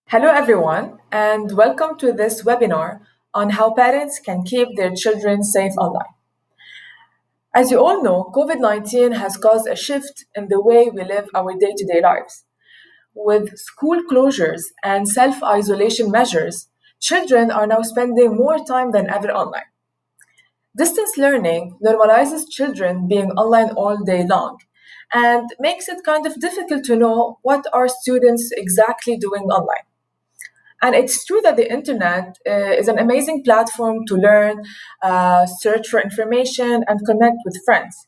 Hello, everyone, and welcome to this webinar on how parents can keep their children safe online. As you all know, COVID-19 has caused a shift in the way we live our day to day lives. With school closures and self isolation measures, children are now spending more time than ever online. Distance learning normalizes children being online all day long and makes it kind of difficult to know what are students exactly doing online. And it's true that the internet is an amazing platform to learn, search for information, and connect with friends.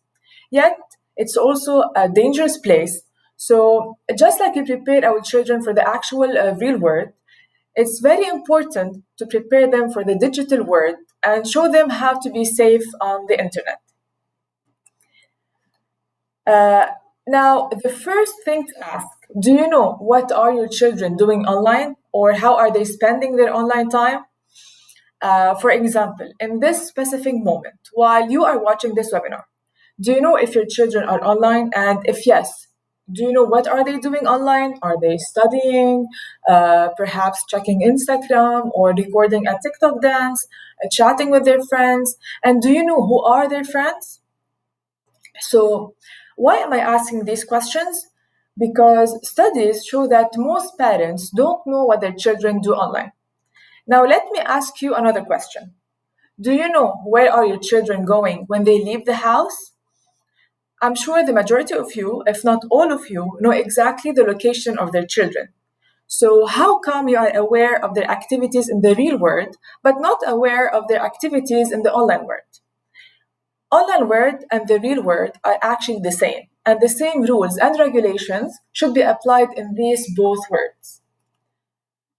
Yet, it's also a dangerous place. So, just like we prepare our children for the actual real world, it's very important to prepare them for the digital world and show them how to be safe on the internet. Uh, Now, the first thing to ask, do you know what are your children doing online or how are they spending their online time? For example, in this specific moment, while you are watching this webinar, do you know if your children are online? And if yes, do you know what are they doing online? Are they studying, perhaps checking Instagram or recording a TikTok dance, chatting with their friends? And do you know who are their friends? So, why am I asking these questions? Because studies show that most parents don't know what their children do online. Now, let me ask you another question. Do you know where are your children going when they leave the house? I'm sure the majority of you, if not all of you, know exactly the location of their children. So, how come you are aware of their activities in the real world, but not aware of their activities in the online world? Online world and the real world are actually the same, and the same rules and regulations should be applied in these both worlds.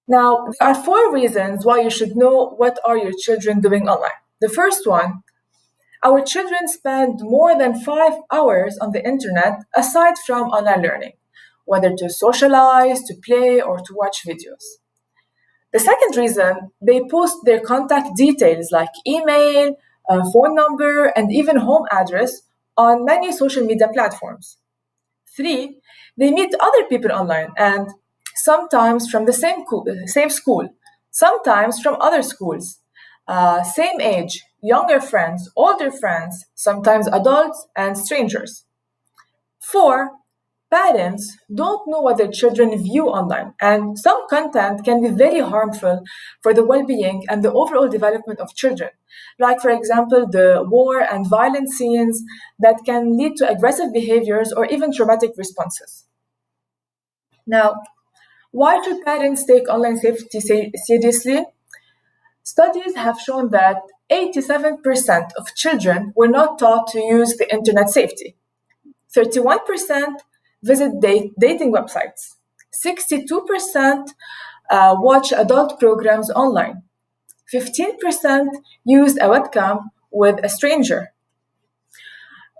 Now, there are four reasons why you should know what are your children doing online. The first one, our children spend more than 5 hours on the internet aside from online learning, whether to socialize, to play, or to watch videos. The second reason, they post their contact details like email, phone number, and even home address on many social media platforms. Three, they meet other people online and sometimes from the same school, sometimes from other schools, same age, younger friends, older friends, sometimes adults and strangers. Four, parents don't know what their children view online, and some content can be very harmful for the well being and the overall development of children. Like, for example, the war and violent scenes that can lead to aggressive behaviors or even traumatic responses. Now, why should parents take online safety seriously? Studies have shown that 87% of children were not taught to use the internet safety. 31% visit dating websites. 62% watch adult programs online. 15% used a webcam with a stranger.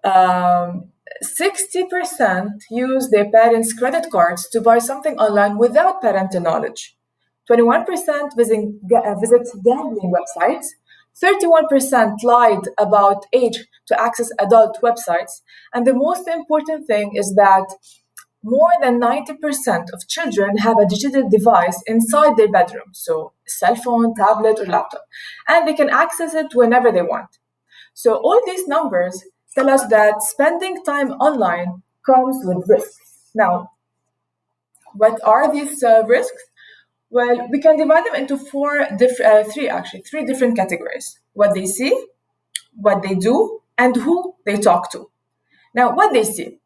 60% use their parents' credit cards to buy something online without parental knowledge. 21% visit gambling websites. 31% lied about age to access adult websites. And the most important thing is that more than 90% of children have a digital device inside their bedroom, so cell phone, tablet, or laptop, and they can access it whenever they want. So all these numbers tell us that spending time online comes with risks. Now, what are these risks? Well, we can divide them into three different categories: what they see, what they do, and who they talk to. Now, what they see.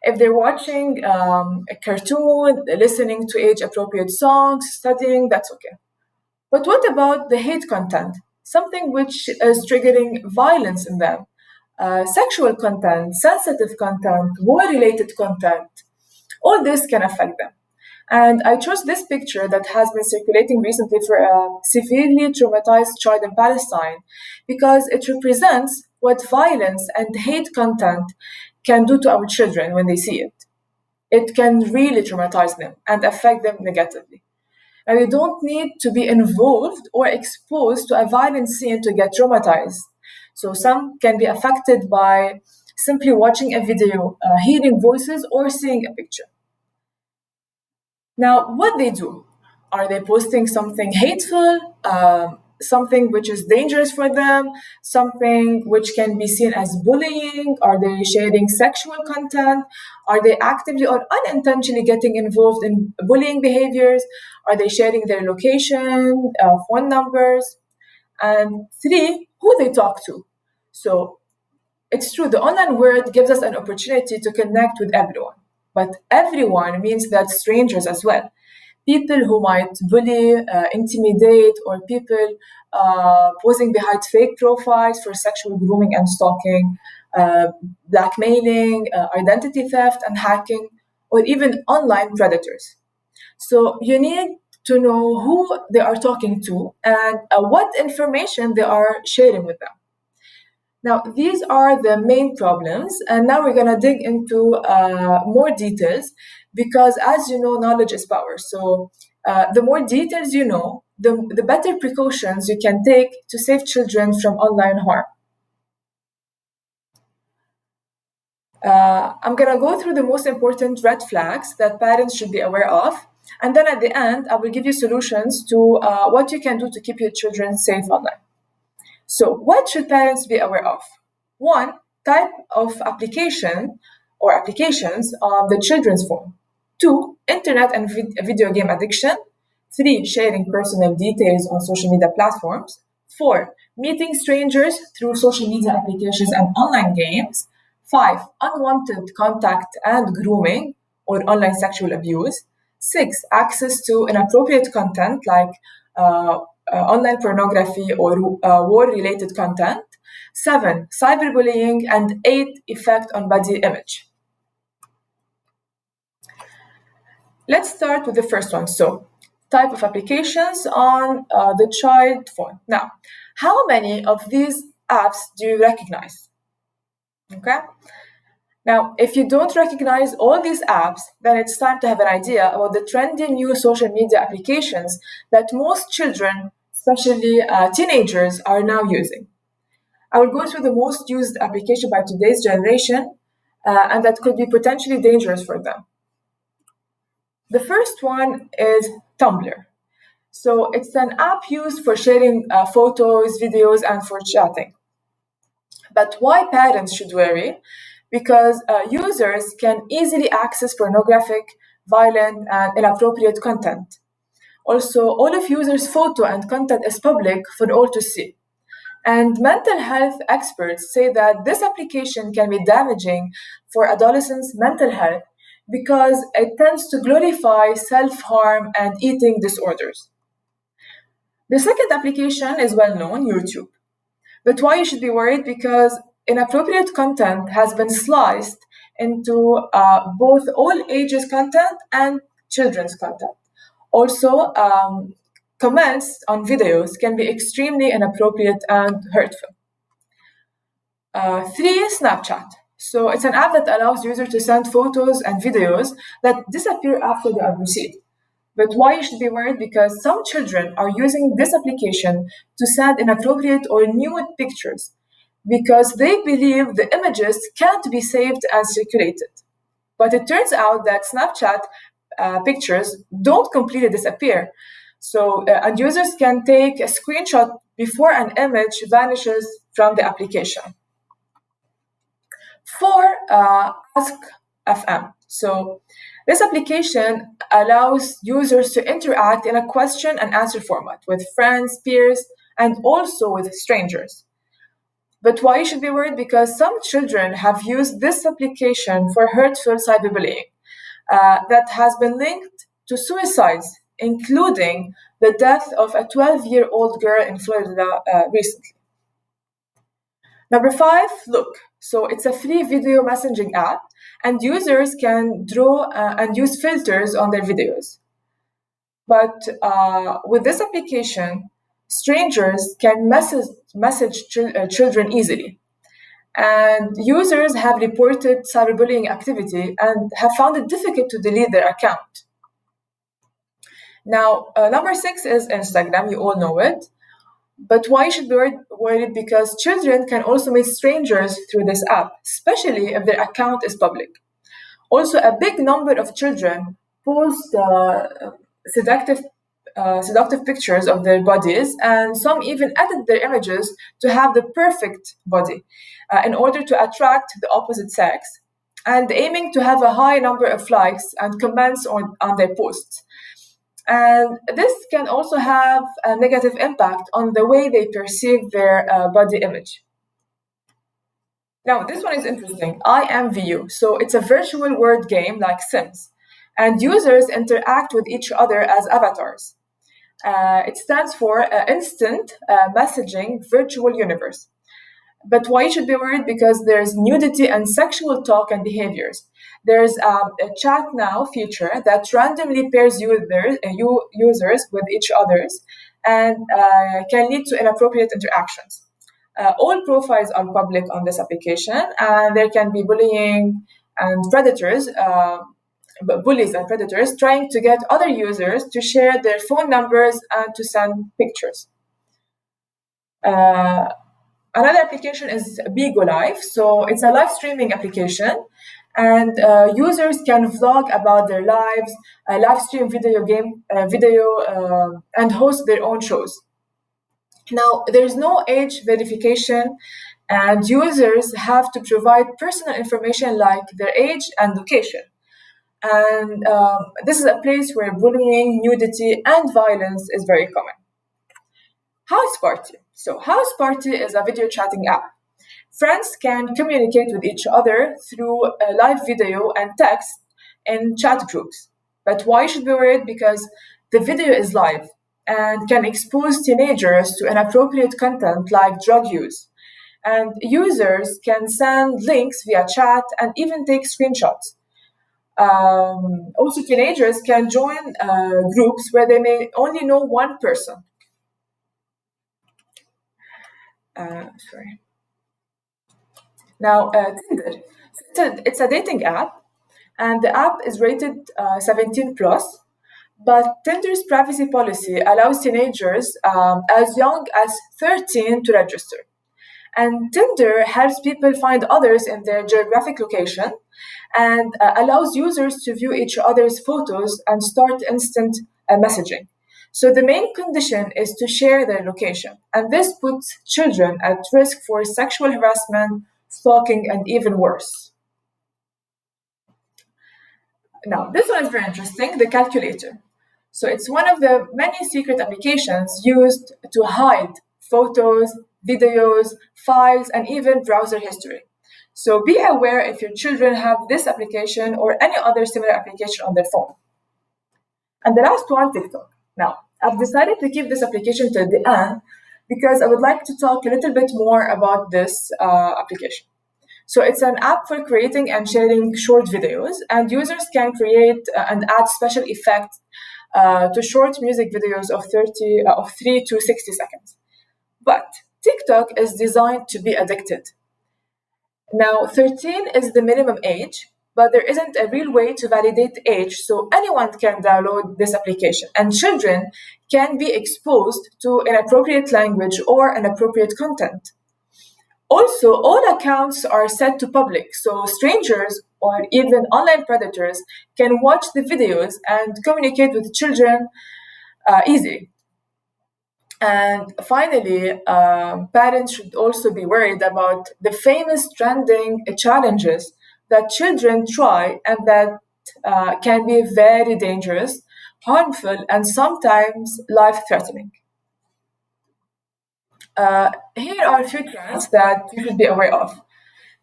If they're watching a cartoon, listening to age-appropriate songs, studying, that's okay. But what about the hate content? Something which is triggering violence in them. Sexual content, sensitive content, war-related content. All this can affect them. And I chose this picture that has been circulating recently for a severely traumatized child in Palestine because it represents what violence and hate content can do to our children when they see it. It can really traumatize them and affect them negatively. And you don't need to be involved or exposed to a violent scene to get traumatized. So some can be affected by simply watching a video, hearing voices, or seeing a picture. Now, what they do. Are they posting something hateful, something which is dangerous for them, something which can be seen as bullying? Are they sharing sexual content? Are they actively or unintentionally getting involved in bullying behaviors? Are they sharing their location, phone numbers? And three, who they talk to. So it's true, the online world gives us an opportunity to connect with everyone, but everyone means that strangers as well. People who might bully, intimidate, or people posing behind fake profiles for sexual grooming and stalking, uh, blackmailing, identity theft and hacking, or even online predators. So you need to know who they are talking to and what information they are sharing with them. Now, these are the main problems, and now we're going to dig into more details because, as you know, knowledge is power. So, the more details you know, the better precautions you can take to save children from online harm. I'm going to go through the most important red flags that parents should be aware of. And then at the end, I will give you solutions to what you can do to keep your children safe online. So, what should parents be aware of? One, type of application or applications on the children's phone. Two, internet and video game addiction. Three, sharing personal details on social media platforms. Four, meeting strangers through social media applications and online games. Five, unwanted contact and grooming or online sexual abuse. Six, access to inappropriate content like online pornography or war related content. Seven, cyberbullying. And eight, effect on body image. Let's start with the first one. So, type of applications on the child phone. Now, how many of these apps do you recognize? Okay. Now, if you don't recognize all these apps, then it's time to have an idea about the trendy new social media applications that most children, especially teenagers, are now using. I will go through the most used application by today's generation, and that could be potentially dangerous for them. The first one is Tumblr. So it's an app used for sharing photos, videos, and for chatting. But why parents should worry? Because users can easily access pornographic, violent, and inappropriate content. Also, all of users' photo and content is public for all to see. And mental health experts say that this application can be damaging for adolescents' mental health because it tends to glorify self harm and eating disorders. The second application is well known, YouTube. But why you should be worried? Because inappropriate content has been sliced into both all ages content and children's content. Also, comments on videos can be extremely inappropriate and hurtful. Three, Snapchat. So it's an app that allows users to send photos and videos that disappear after they are received. But why you should be worried? Because some children are using this application to send inappropriate or nude pictures because they believe the images can't be saved and circulated. But it turns out that Snapchat pictures don't completely disappear. So, and users can take a screenshot before an image vanishes from the application. For Ask FM. So this application allows users to interact in a question and answer format with friends, peers, and also with strangers. But why you should be worried? Because some children have used this application for hurtful cyberbullying that has been linked to suicides, including the death of a 12-year-old girl in Florida recently. Number five, Look. So it's a free video messaging app, and users can draw and use filters on their videos. But with this application, strangers can message children easily. And users have reported cyberbullying activity and have found it difficult to delete their account. Now, number six is Instagram. You all know it. But why should be worried? Because children can also meet strangers through this app, especially if their account is public. Also, a big number of children post seductive seductive pictures of their bodies, and some even edit their images to have the perfect body in order to attract the opposite sex, and aiming to have a high number of likes and comments on their posts. And this can also have a negative impact on the way they perceive their body image. Now, this one is interesting. I am VU. So it's a virtual word game like Sims, and users interact with each other as avatars. It stands for Instant Messaging Virtual Universe. But why you should be worried? Because there's nudity and sexual talk and behaviors. There's a chat now feature that randomly pairs users with each others and can lead to inappropriate interactions. All profiles are public on this application, and there can be bullies and predators trying to get other users to share their phone numbers and to send pictures. Another application is Bigo Live. So it's a live streaming application, and users can vlog about their lives, live stream video, and host their own shows. Now, there's no age verification, and users have to provide personal information like their age and location. And this is a place where bullying, nudity, and violence is very common. House Party. So, House Party is a video chatting app. Friends can communicate with each other through a live video and text in chat groups. But why should we be worried? Because the video is live and can expose teenagers to inappropriate content like drug use. And users can send links via chat and even take screenshots. Also, teenagers can join groups where they may only know one person. Sorry. Now, Tinder. It's a dating app, and the app is rated 17 plus. But Tinder's privacy policy allows teenagers as young as 13 to register. And Tinder helps people find others in their geographic location and allows users to view each other's photos and start instant messaging. So the main condition is to share their location, and this puts children at risk for sexual harassment, stalking, and even worse. Now, this one is very interesting, the calculator. So it's one of the many secret applications used to hide photos, videos, files, and even browser history. So be aware if your children have this application or any other similar application on their phone. And the last one, TikTok. Now, I've decided to keep this application till the end because I would like to talk a little bit more about this application. So it's an app for creating and sharing short videos, and users can create and add special effects to short music videos of 3 to 60 seconds. But TikTok is designed to be addicted. Now, 13 is the minimum age, but there isn't a real way to validate age, so anyone can download this application, and children can be exposed to inappropriate language or inappropriate content. Also, all accounts are set to public, so strangers or even online predators can watch the videos and communicate with children easily. And finally, parents should also be worried about the famous trending challenges that children try and that can be very dangerous, harmful, and sometimes life threatening. Here are a few trends that you should be aware of.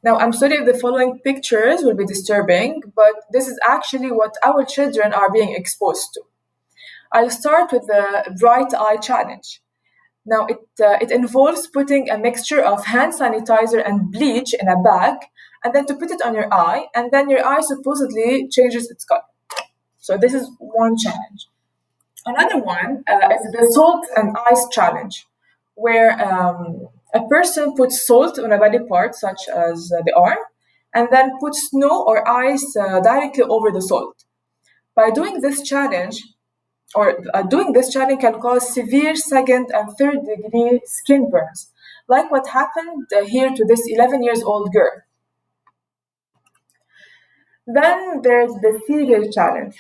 Now, I'm sorry if the following pictures will be disturbing, but this is actually what our children are being exposed to. I'll start with the bright eye challenge. Now, it involves putting a mixture of hand sanitizer and bleach in a bag, and then to put it on your eye, and then your eye supposedly changes its color. So this is one challenge. Another one is the salt and ice challenge, where a person puts salt on a body part, such as the arm, and then puts snow or ice directly over the salt. By doing this challenge, doing this challenge can cause severe second and third degree skin burns, like what happened here to this 11 years old girl. Then there's the cereal challenge.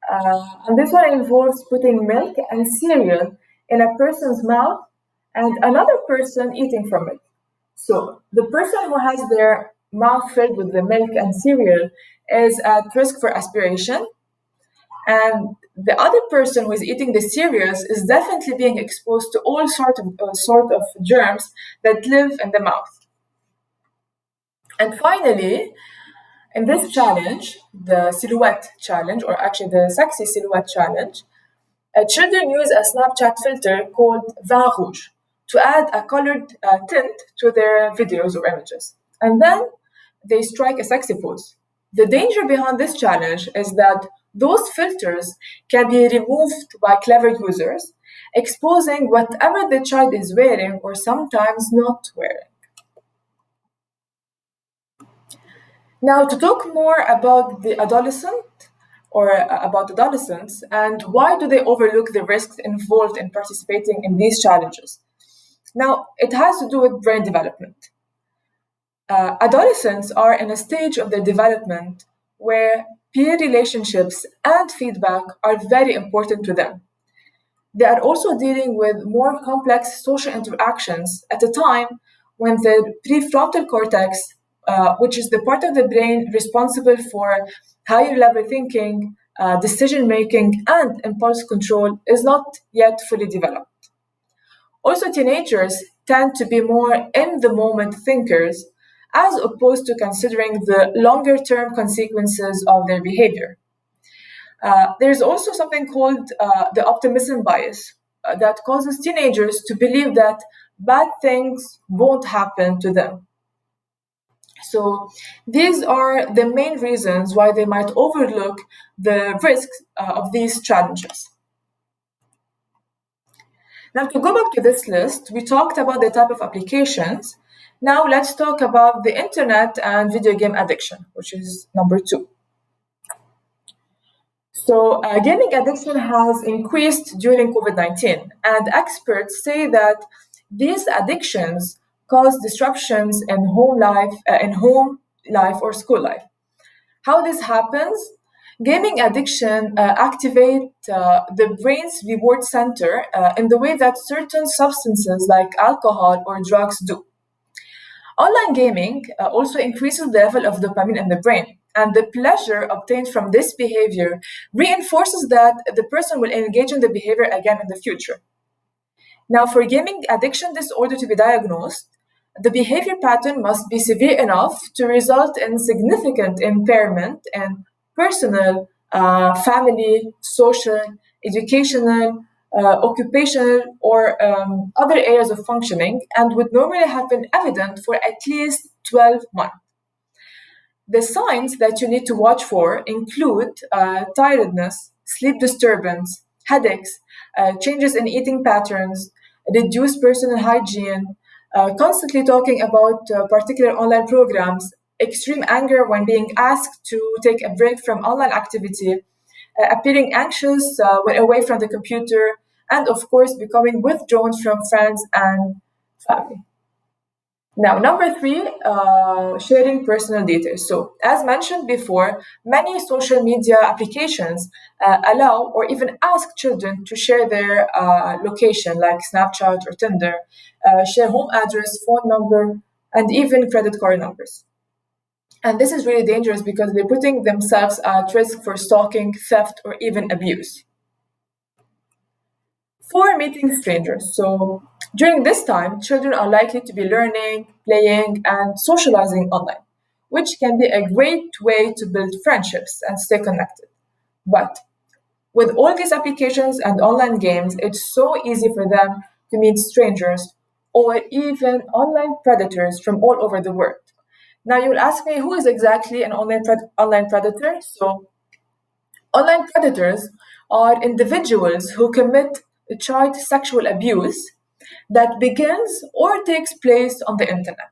And this one involves putting milk and cereal in a person's mouth and another person eating from it. So the person who has their mouth filled with the milk and cereal is at risk for aspiration, and the other person who is eating the cereals is definitely being exposed to all sort of germs that live in the mouth. And finally, in this challenge, the silhouette challenge, or actually the sexy silhouette challenge, children use a Snapchat filter called Vin Rouge to add a colored tint to their videos or images. And then they strike a sexy pose. The danger behind this challenge is that those filters can be removed by clever users, exposing whatever the child is wearing or sometimes not wearing. Now, to talk more about the adolescent or about adolescents and why do they overlook the risks involved in participating in these challenges? Now, it has to do with brain development. Adolescents are in a stage of their development where peer relationships and feedback are very important to them. They are also dealing with more complex social interactions at a time when the prefrontal cortex, which is the part of the brain responsible for higher level thinking, decision making, and impulse control, is not yet fully developed. Also, teenagers tend to be more in the moment thinkers as opposed to considering the longer term consequences of their behavior. There's also something called the optimism bias that causes teenagers to believe that bad things won't happen to them. So, these are the main reasons why they might overlook the risks of these challenges. Now, to go back to this list, we talked about the type of applications. Now, let's talk about the internet and video game addiction, which is number two. So, gaming addiction has increased during COVID-19, and experts say that these addictions cause disruptions in home life or school life. How this happens? Gaming addiction activate the brain's reward center in the way that certain substances like alcohol or drugs do. Online gaming also increases the level of dopamine in the brain, and the pleasure obtained from this behavior reinforces that the person will engage in the behavior again in the future. Now, for gaming addiction disorder to be diagnosed, the behavior pattern must be severe enough to result in significant impairment in personal, family, social, educational, occupational, or other areas of functioning, and would normally have been evident for at least 12 months. The signs that you need to watch for include tiredness, sleep disturbance, headaches, changes in eating patterns, reduced personal hygiene, constantly talking about particular online programs, extreme anger when being asked to take a break from online activity, appearing anxious when away from the computer, and of course, becoming withdrawn from friends and family. Now, number three, sharing personal data. So, as mentioned before, many social media applications allow or even ask children to share their location, like Snapchat or Tinder, share home address, phone number, and even credit card numbers. And this is really dangerous because they're putting themselves at risk for stalking, theft, or even abuse. For meeting strangers. So during this time, children are likely to be learning, playing, and socializing online, which can be a great way to build friendships and stay connected. But with all these applications and online games, it's so easy for them to meet strangers or even online predators from all over the world. Now, you'll ask me who is exactly an online predator? So, online predators are individuals who commit child sexual abuse that begins or takes place on the internet.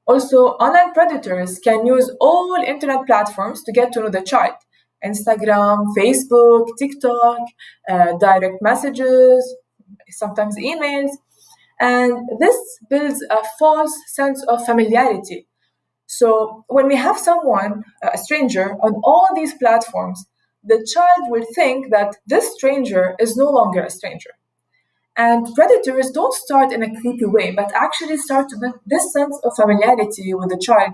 Also, online predators can use all internet platforms to get to know the child: Instagram, Facebook, TikTok, direct messages, sometimes emails. And this builds a false sense of familiarity. So, when we have someone, a stranger, on all these platforms, the child will think that this stranger is no longer a stranger. And predators don't start in a creepy way, but actually start to build this sense of familiarity with the child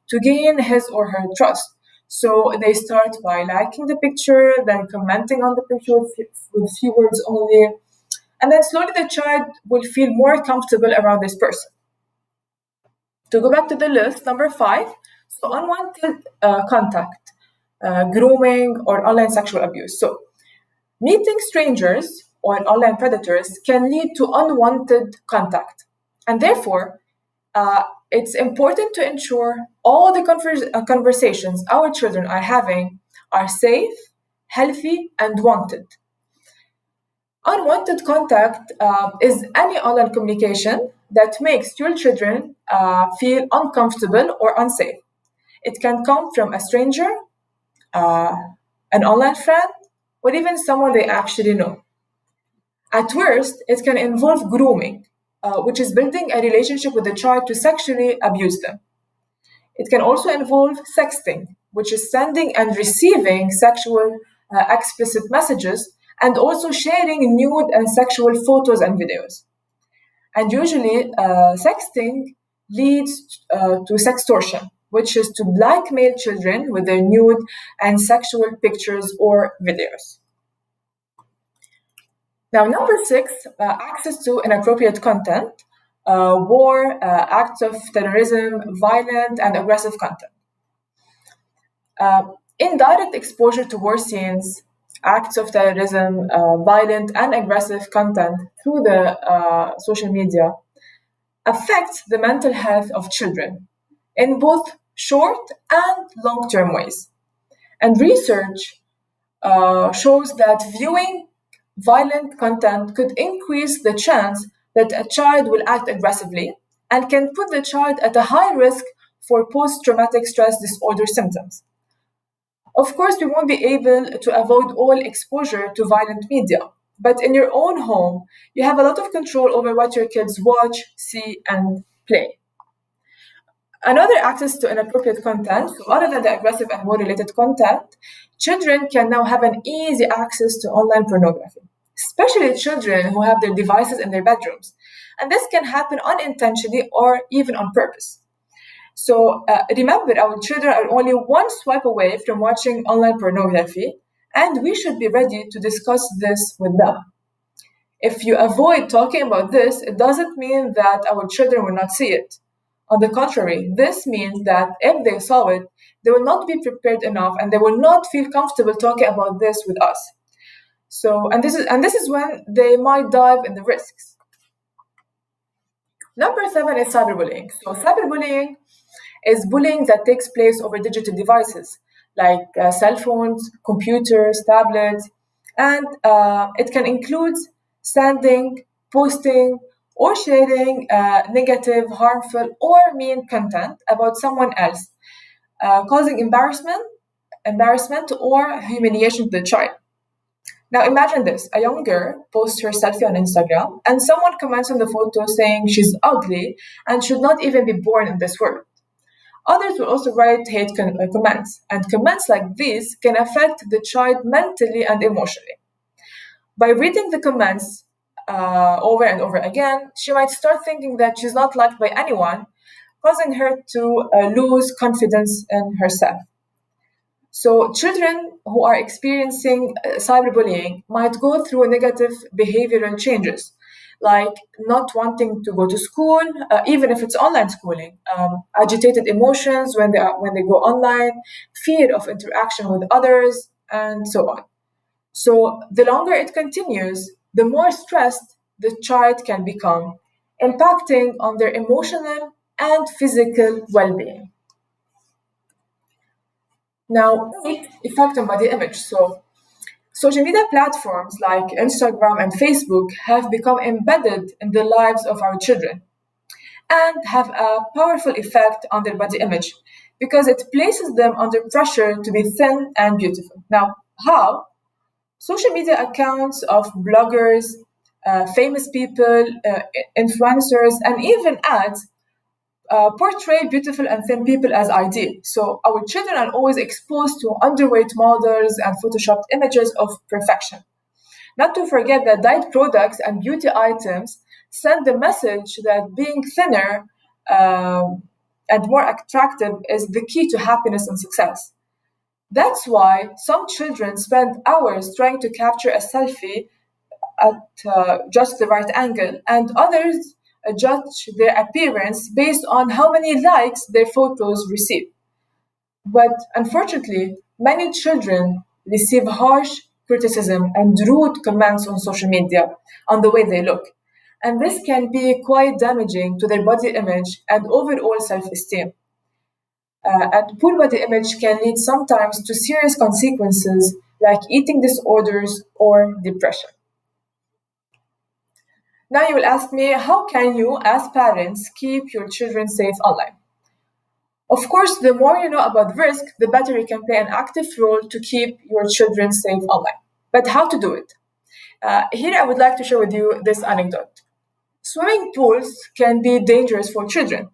to gain his or her trust. So they start by liking the picture, then commenting on the picture with few words only, and then slowly the child will feel more comfortable around this person. To go back to the list, number five, so unwanted contact, grooming, or online sexual abuse. So meeting strangers or online predators can lead to unwanted contact, and therefore, it's important to ensure all the conversations our children are having are safe, healthy, and wanted. Unwanted contact is any online communication that makes your children feel uncomfortable or unsafe. It can come from a stranger, uh, an online friend, or even someone they actually know. At worst, it can involve grooming, which is building a relationship with the child to sexually abuse them. It can also involve sexting, which is sending and receiving sexual explicit messages and also sharing nude and sexual photos and videos. And usually, sexting leads to sextortion, which is to blackmail children with their nude and sexual pictures or videos. Now, number six, access to inappropriate content, war, acts of terrorism, violent and aggressive content. Indirect exposure to war scenes, acts of terrorism, violent and aggressive content through the social media affects the mental health of children in both short and long term ways. And research shows that viewing violent content could increase the chance that a child will act aggressively and can put the child at a high risk for post traumatic stress disorder symptoms. Of course, we won't be able to avoid all exposure to violent media, but in your own home, you have a lot of control over what your kids watch, see, and play. Another access to inappropriate content, so other than the aggressive and war related content, children can now have an easy access to online pornography, especially children who have their devices in their bedrooms. And this can happen unintentionally or even on purpose. So remember, our children are only one swipe away from watching online pornography, and we should be ready to discuss this with them. If you avoid talking about this, it doesn't mean that our children will not see it. On the contrary, this means that if they saw it, they will not be prepared enough and they will not feel comfortable talking about this with us. So, and this is when they might dive in the risks. Number seven is cyberbullying. So, cyberbullying is bullying that takes place over digital devices like cell phones, computers, tablets, and it can include sending, posting, or sharing negative, harmful, or mean content about someone else, causing embarrassment or humiliation to the child. Now imagine this: a young girl posts her selfie on Instagram, and someone comments on the photo saying she's ugly and should not even be born in this world. Others will also write hate comments, and comments like these can affect the child mentally and emotionally. By reading the comments over and over again, she might start thinking that she's not liked by anyone, causing her to lose confidence in herself. So, children who are experiencing cyberbullying might go through negative behavioral changes, like not wanting to go to school, even if it's online schooling, agitated emotions when they go online, fear of interaction with others, and so on. So, the longer it continues, the more stressed the child can become, impacting on their emotional and physical well being. Now, eight, effect on body image. So, social media platforms like Instagram and Facebook have become embedded in the lives of our children and have a powerful effect on their body image because it places them under pressure to be thin and beautiful. Now, how? Social media accounts of bloggers, famous people, influencers, and even ads portray beautiful and thin people as ideal. So our children are always exposed to underweight models and photoshopped images of perfection. Not to forget that diet products and beauty items send the message that being thinner and more attractive is the key to happiness and success. That's why some children spend hours trying to capture a selfie at just the right angle, and others judge their appearance based on how many likes their photos receive. But unfortunately, many children receive harsh criticism and rude comments on social media on the way they look. And this can be quite damaging to their body image and overall self esteem. And poor body image can lead sometimes to serious consequences like eating disorders or depression. Now you will ask me, how can you, as parents, keep your children safe online? Of course, the more you know about risk, the better you can play an active role to keep your children safe online. But how to do it? Here I would like to share with you this anecdote. Swimming pools can be dangerous for children.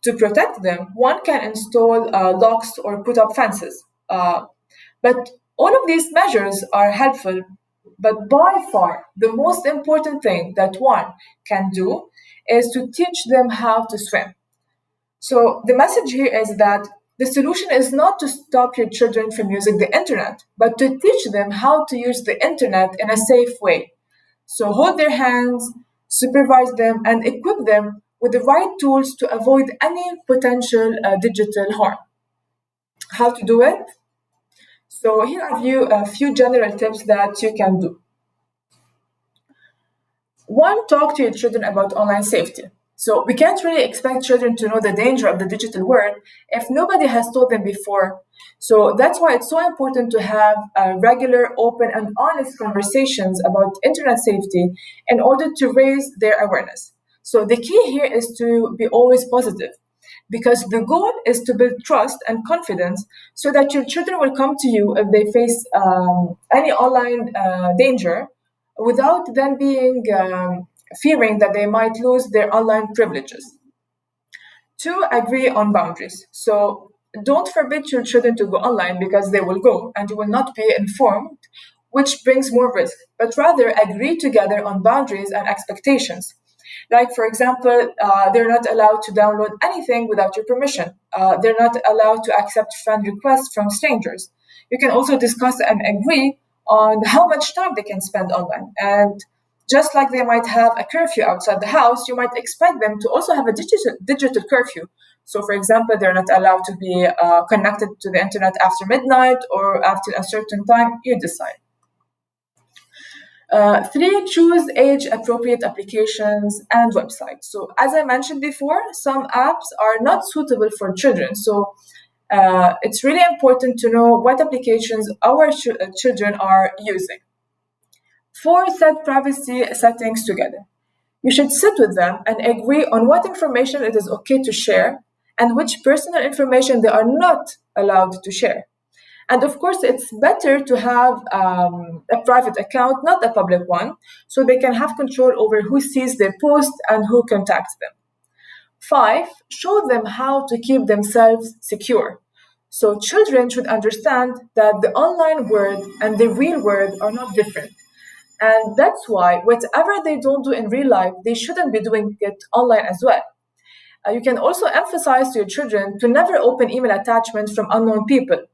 To protect them, one can install locks or put up fences. But all of these measures are helpful, but by far the most important thing that one can do is to teach them how to swim. So the message here is that the solution is not to stop your children from using the internet, but to teach them how to use the internet in a safe way. So hold their hands, supervise them, and equip them with the right tools to avoid any potential digital harm. How to do it? So here are a few general tips that you can do. One, talk to your children about online safety. So we can't really expect children to know the danger of the digital world if nobody has told them before. So that's why it's so important to have regular, open, and honest conversations about internet safety in order to raise their awareness. So the key here is to be always positive, because the goal is to build trust and confidence so that your children will come to you if they face any online danger without them being fearing that they might lose their online privileges. Two, agree on boundaries. So don't forbid your children to go online because they will go and you will not be informed, which brings more risk, but rather agree together on boundaries and expectations. Like, for example, they're not allowed to download anything without your permission. They're not allowed to accept friend requests from strangers. You can also discuss and agree on how much time they can spend online. And just like they might have a curfew outside the house, you might expect them to also have a digital curfew. So, for example, they're not allowed to be connected to the internet after midnight or after a certain time. You decide. Three, choose age appropriate applications and websites. So, as I mentioned before, some apps are not suitable for children. So, it's really important to know what applications our children are using. Four, set privacy settings together. You should sit with them and agree on what information it is okay to share and which personal information they are not allowed to share. And of course, it's better to have a private account, not a public one, so they can have control over who sees their post and who contacts them. Five, show them how to keep themselves secure. So children should understand that the online world and the real world are not different. And that's why whatever they don't do in real life, they shouldn't be doing it online as well. You can also emphasize to your children to never open email attachments from unknown people.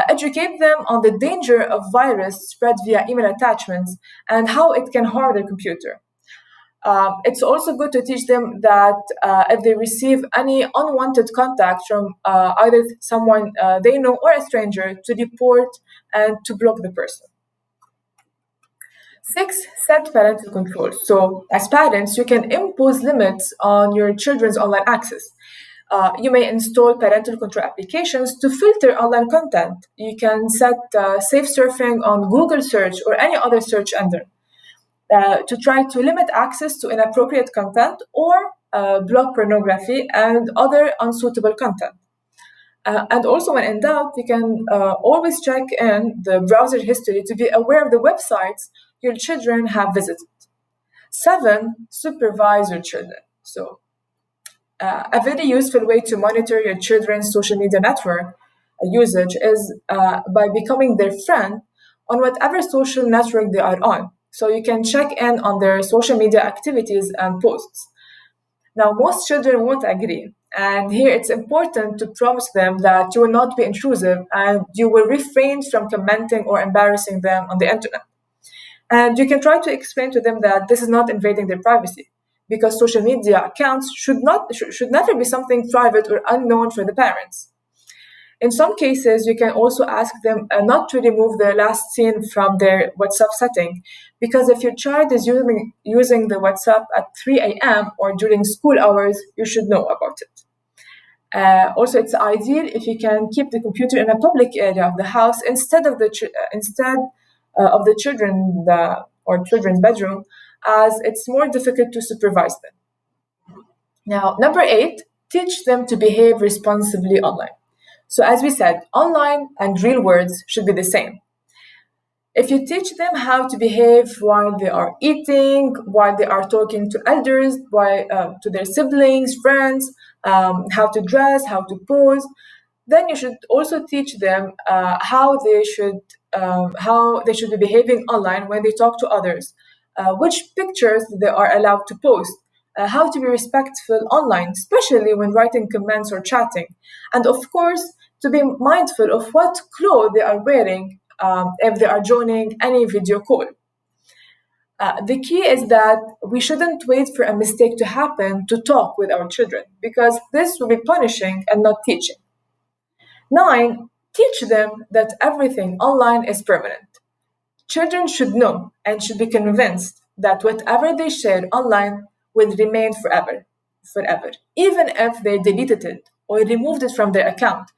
Educate them on the danger of virus spread via email attachments and how it can harm their computer. It's also good to teach them that if they receive any unwanted contact from either someone they know or a stranger, to report and to block the person. Six, set parental controls. So, as parents, you can impose limits on your children's online access. You may install parental control applications to filter online content. You can set safe surfing on Google search or any other search engine to try to limit access to inappropriate content or block pornography and other unsuitable content. And also, when in doubt, you can always check in the browser history to be aware of the websites your children have visited. Seven, supervise your children. So, A very useful way to monitor your children's social media network usage is by becoming their friend on whatever social network they are on. So you can check in on their social media activities and posts. Now, most children won't agree. And here it's important to promise them that you will not be intrusive and you will refrain from commenting or embarrassing them on the internet. And you can try to explain to them that this is not invading their privacy because social media accounts should never be something private or unknown for the parents. In some cases, you can also ask them not to remove the last seen from their WhatsApp setting, because if your child is using the WhatsApp at 3 a.m. or during school hours, you should know about it. Also, it's ideal if you can keep the computer in a public area of the house instead of the children's bedroom, as it's more difficult to supervise them. Now, number 8, teach them to behave responsibly online. So, as we said, online and real words should be the same. If you teach them how to behave while they are eating, while they are talking to elders, to their siblings, friends, how to dress, how to pose, then you should also teach them how they should be behaving online when they talk to others, which pictures they are allowed to post, how to be respectful online, especially when writing comments or chatting, and of course to be mindful of what clothes they are wearing if they are joining any video call. The key is that we shouldn't wait for a mistake to happen to talk with our children, because this will be punishing and not teaching. 9, teach them that everything online is permanent. Children should know and should be convinced that whatever they share online will remain forever, even if they deleted it or removed it from their account,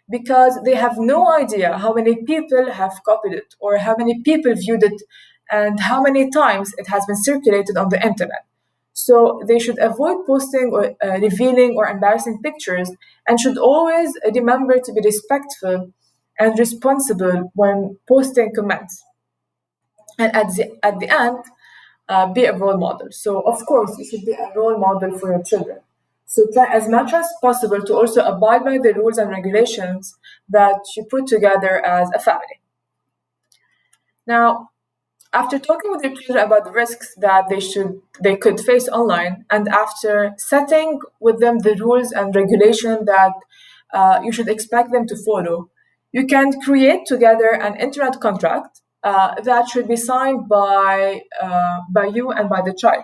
because they have no idea how many people have copied it or how many people viewed it and how many times it has been circulated on the internet. So they should avoid posting or revealing or embarrassing pictures, and should always remember to be respectful and responsible when posting comments. And at the end, be a role model. So of course, you should be a role model for your children. So try as much as possible to also abide by the rules and regulations that you put together as a family. Now, after talking with your children about the risks that they could face online, and after setting with them the rules and regulation that you should expect them to follow, you can create together an internet contract that should be signed by you and by the child.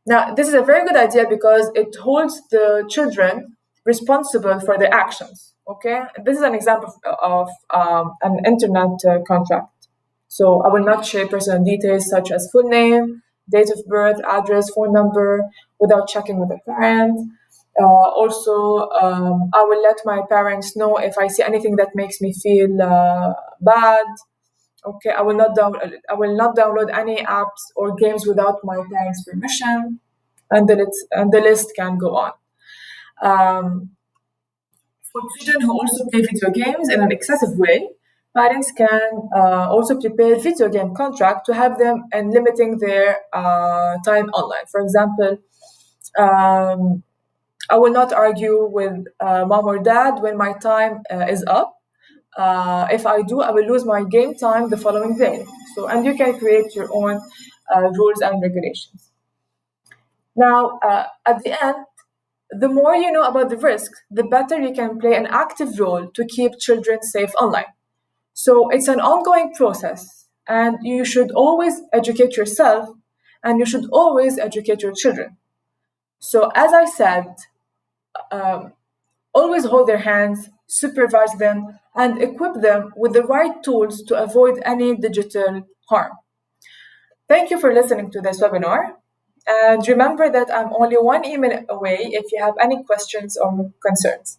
Now, this is a very good idea because it holds the children responsible for their actions. Okay, this is an example of an internet contract. So I will not share personal details such as full name, date of birth, address, phone number without checking with the parent. I will let my parents know if I see anything that makes me feel bad. Okay, I will not download any apps or games without my parents' permission, and the list can go on. Um, for children who also play video games in an excessive way, parents can also prepare video game contract to help them in limiting their time online. For example, I will not argue with mom or dad when my time is up. If I do, I will lose my game time the following day. So, and you can create your own rules and regulations. Now, at the end, the more you know about the risks, the better you can play an active role to keep children safe online. So it's an ongoing process, and you should always educate yourself and you should always educate your children. So, as I said, um, always hold their hands, supervise them, and equip them with the right tools to avoid any digital harm. Thank you for listening to this webinar. And remember that I'm only one email away if you have any questions or concerns.